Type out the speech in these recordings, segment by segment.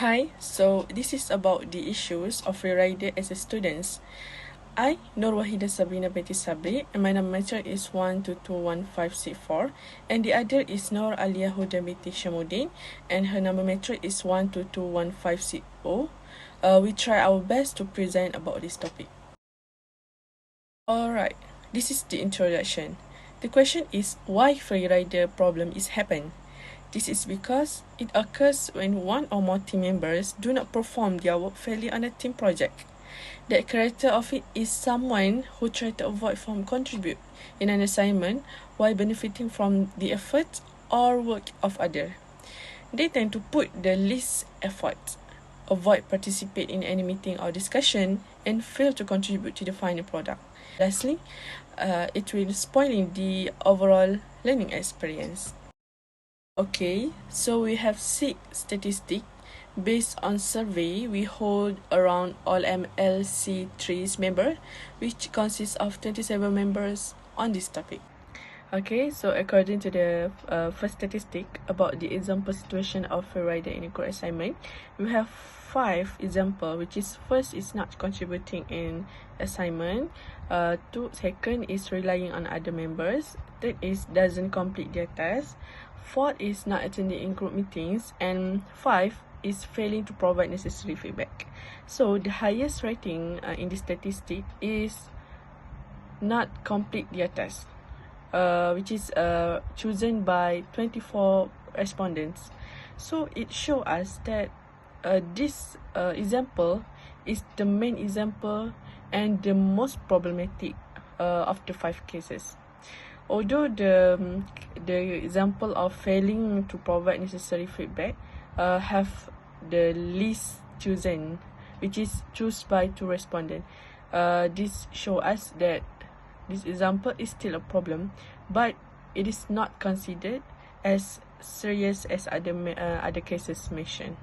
Hi, so this is about the issues of freerider as a student. I, Nur Wahida Sabrina Betty Sabri, and my number is 1221564, and the other is Nur Alia Huda Binti Shamuddin, and her number metric is 1221560. We try our best to present about this topic. Alright, this is the introduction. The question is why freerider problem is happen. This is because it occurs when one or more team members do not perform their work fairly on a team project. The character of it is someone who tries to avoid from contribute in an assignment while benefiting from the effort or work of other. They tend to put the least effort, avoid participate in any meeting or discussion, and fail to contribute to the final product. Lastly, it will spoiling the overall learning experience. Okay, so we have 6 statistics. Based on survey, we hold around all MLC3's member, which consists of 27 members on this topic. Okay, so according to the first statistic about the example situation of a rider in a group assignment, we have 5 example, which is first is not contributing in assignment, second is relying on other members, third is doesn't complete their task, fourth is not attending in group meetings, and 5 is failing to provide necessary feedback. So the highest rating in this statistic is not complete their task, which is chosen by 24 respondents. So it shows us that this example is the main example and the most problematic of the 5 cases. Although the example of failing to provide necessary feedback have the least chosen, which is chosen by 2 respondents, this shows us that this example is still a problem, but it is not considered as serious as other cases mentioned.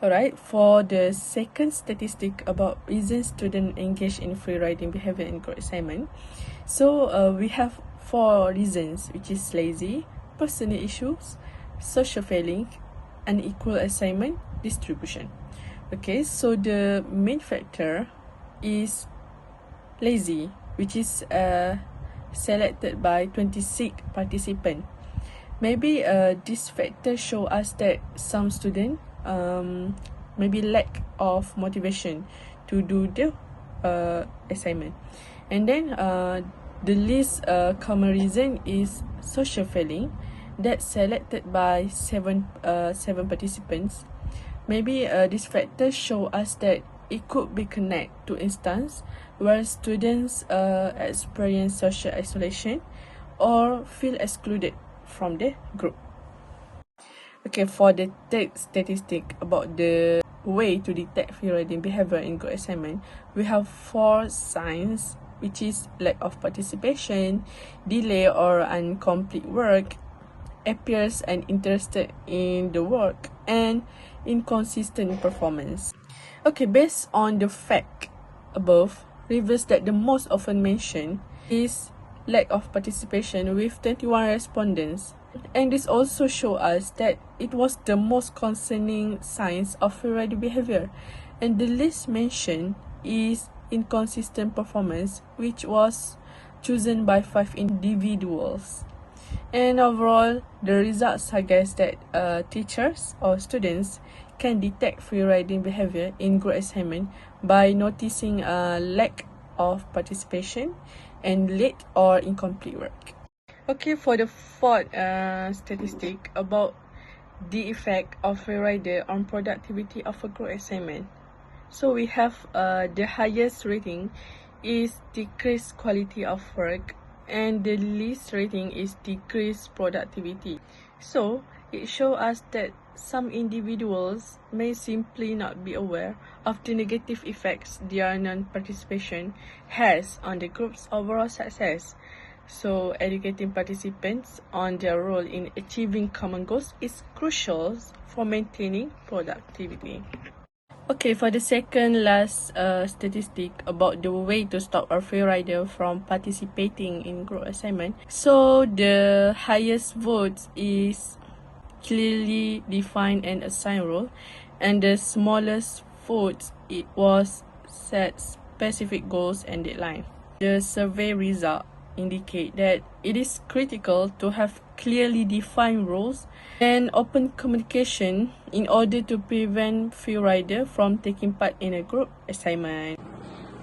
Alright, for the second statistic about reasons students engage in free writing behavior in group assignment, so we have 4 reasons, which is lazy, personal issues, social failing, unequal assignment distribution. Okay, so the main factor is lazy, which is selected by 26 participants. Maybe this factor show us that some students maybe lack of motivation to do the assignment. And then the least common reason is social failing, that's selected by 7 participants. Maybe this factor show us that it could be connected to instance where students experience social isolation or feel excluded from the group. Okay, for the third statistic about the way to detect free writing behavior in group assignment, we have 4 signs, which is lack of participation, delay or incomplete work, appears uninterested in the work, and inconsistent performance. Okay, based on the fact above, reveals that the most often mentioned is lack of participation with 21 respondents. And this also shows us that it was the most concerning signs of free writing behavior. And the least mentioned is inconsistent performance, which was chosen by 5 individuals. And overall, the results suggest that teachers or students can detect free writing behavior in group assignment by noticing a lack of participation and late or incomplete work. Okay, for the fourth statistic about the effect of free rider on productivity of a group assignment. So we have the highest rating is decreased quality of work, and the least rating is decreased productivity. So it shows us that some individuals may simply not be aware of the negative effects their non-participation has on the group's overall success. So educating participants on their role in achieving common goals is crucial for maintaining productivity. Okay, for the second last statistic about the way to stop a free rider from participating in group assignment. So the highest votes is clearly defined and assigned role, and the smallest votes it was set specific goals and deadline. The survey result indicate that it is critical to have clearly defined roles and open communication in order to prevent free rider from taking part in a group assignment.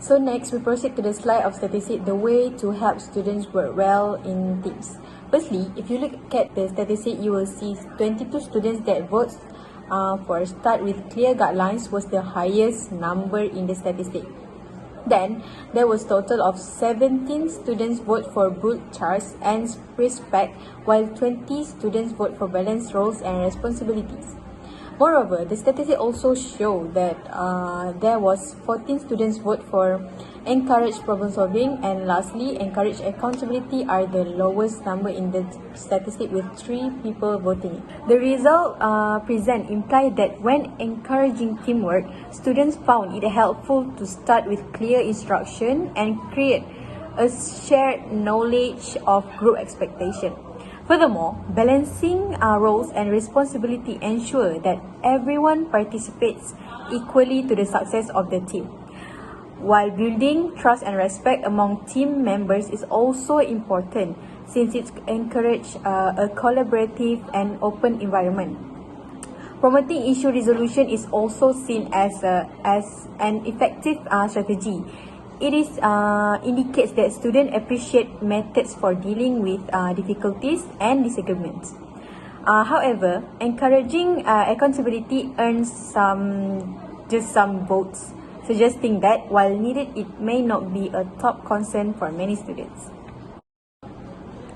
So next, we proceed to the slide of statistics, the way to help students work well in teams. Firstly, if you look at the statistic, you will see 22 students that votes for a start with clear guidelines was the highest number in the statistic. Then, there was total of 17 students vote for broad charts and respect, while 20 students vote for balanced roles and responsibilities. Moreover, the statistics also show that there was 14 students vote for encourage problem solving, and lastly, encourage accountability are the lowest number in the statistic with 3 people voting. The result present imply that when encouraging teamwork, students found it helpful to start with clear instruction and create a shared knowledge of group expectation. Furthermore, balancing roles and responsibility ensure that everyone participates equally to the success of the team. While building trust and respect among team members is also important since it encourages a collaborative and open environment. Promoting issue resolution is also seen as an effective strategy. It indicates that students appreciate methods for dealing with difficulties and disagreements. However, encouraging accountability earns some votes, suggesting that while needed, it may not be a top concern for many students.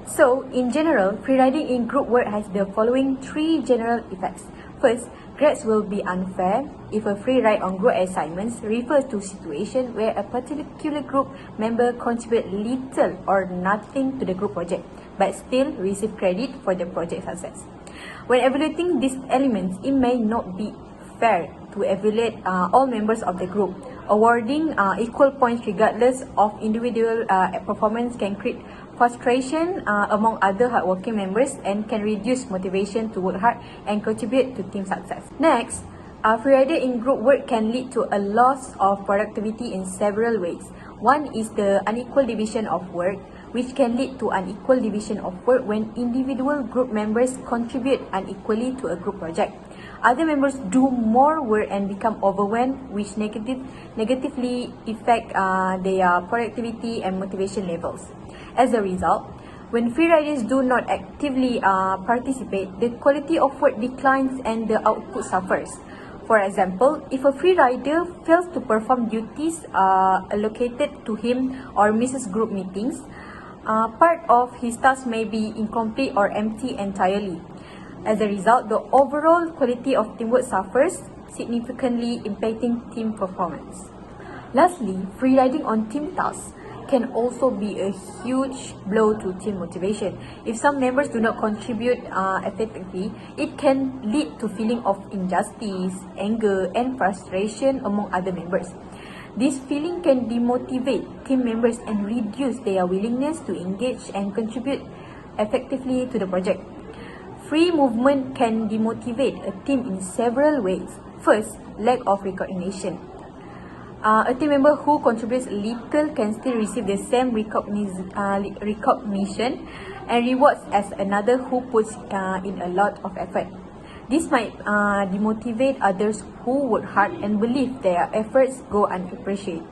So, in general, free riding in group work has the following 3 general effects. First, grades will be unfair if a free ride on group assignments refers to situation where a particular group member contribute little or nothing to the group project, but still receive credit for the project success. When evaluating these elements, it may not be fair to evaluate all members of the group. Awarding equal points regardless of individual performance can create frustration among other hardworking members and can reduce motivation to work hard and contribute to team success. Next, free rider in group work can lead to a loss of productivity in several ways. One is the unequal division of work, which can lead to unequal division of work when individual group members contribute unequally to a group project. Other members do more work and become overwhelmed, which negatively affect their productivity and motivation levels. As a result, when free riders do not actively participate, the quality of work declines and the output suffers. For example, if a free rider fails to perform duties allocated to him or misses group meetings, part of his task may be incomplete or empty entirely. As a result, the overall quality of teamwork suffers, significantly impacting team performance. Lastly, free riding on team tasks can also be a huge blow to team motivation. If some members do not contribute effectively, it can lead to feeling of injustice, anger, and frustration among other members. This feeling can demotivate team members and reduce their willingness to engage and contribute effectively to the project. Free movement can demotivate a team in several ways. First, lack of recognition. A team member who contributes little can still receive the same recognition and rewards as another who puts in a lot of effort. This might demotivate others who work hard and believe their efforts go unappreciated.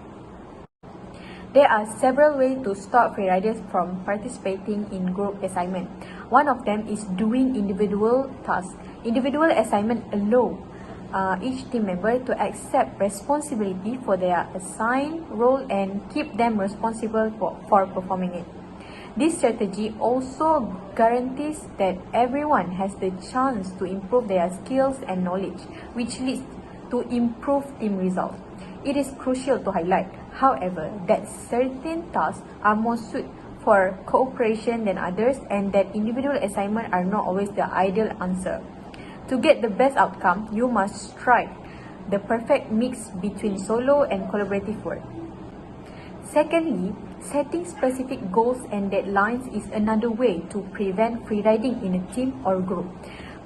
There are several ways to stop free riders from participating in group assignment. One of them is doing individual tasks. Individual assignment allow each team member to accept responsibility for their assigned role and keep them responsible for performing it. This strategy also guarantees that everyone has the chance to improve their skills and knowledge, which leads to improved team results. It is crucial to highlight, however, that certain tasks are more suited for cooperation than others and that individual assignments are not always the ideal answer. To get the best outcome, you must strike the perfect mix between solo and collaborative work. Secondly, setting specific goals and deadlines is another way to prevent free riding in a team or group.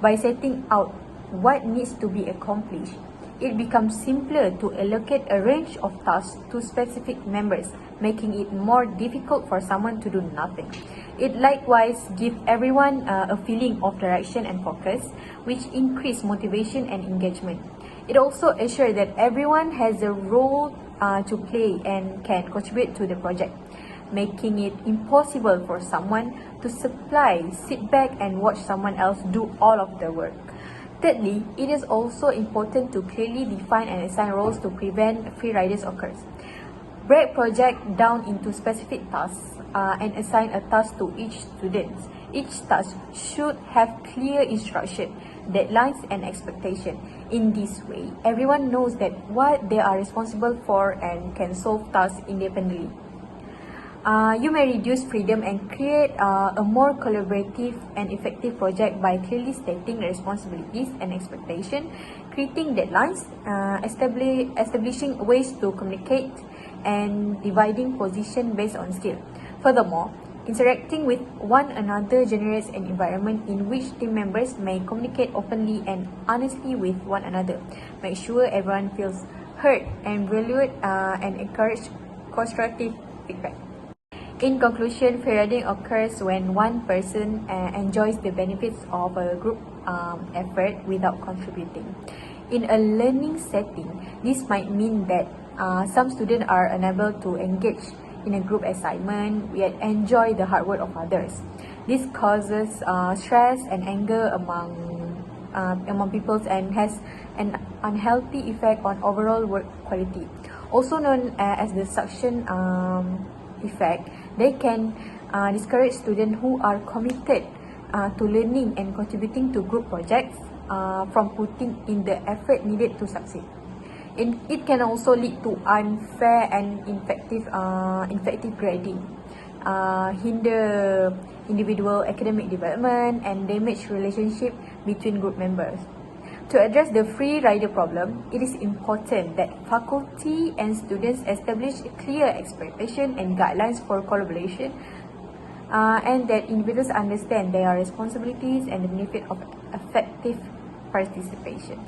By setting out what needs to be accomplished, it becomes simpler to allocate a range of tasks to specific members, making it more difficult for someone to do nothing. It likewise gives everyone a feeling of direction and focus, which increase motivation and engagement. It also assures that everyone has a role to play and can contribute to the project, making it impossible for someone to sit back and watch someone else do all of the work. Thirdly, it is also important to clearly define and assign roles to prevent free riders occurs. Break project down into specific tasks and assign a task to each student. Each task should have clear instruction, deadlines and expectation. In this way, everyone knows that what they are responsible for and can solve tasks independently. You may reduce freedom and create a more collaborative and effective project by clearly stating the responsibilities and expectations, creating deadlines, establishing ways to communicate, and dividing positions based on skill. Furthermore, interacting with one another generates an environment in which team members may communicate openly and honestly with one another. Make sure everyone feels heard and valued and encourage constructive feedback. In conclusion, free riding occurs when one person enjoys the benefits of a group effort without contributing. In a learning setting, this might mean that some students are unable to engage in a group assignment yet enjoy the hard work of others. This causes stress and anger among people and has an unhealthy effect on overall work quality. Also known as the suction effect, they can discourage students who are committed to learning and contributing to group projects from putting in the effort needed to succeed. It can also lead to unfair and ineffective grading, hinder individual academic development, and damage relationship between group members. To address the free rider problem, it is important that faculty and students establish clear expectations and guidelines for collaboration, and that individuals understand their responsibilities and the benefit of effective participation.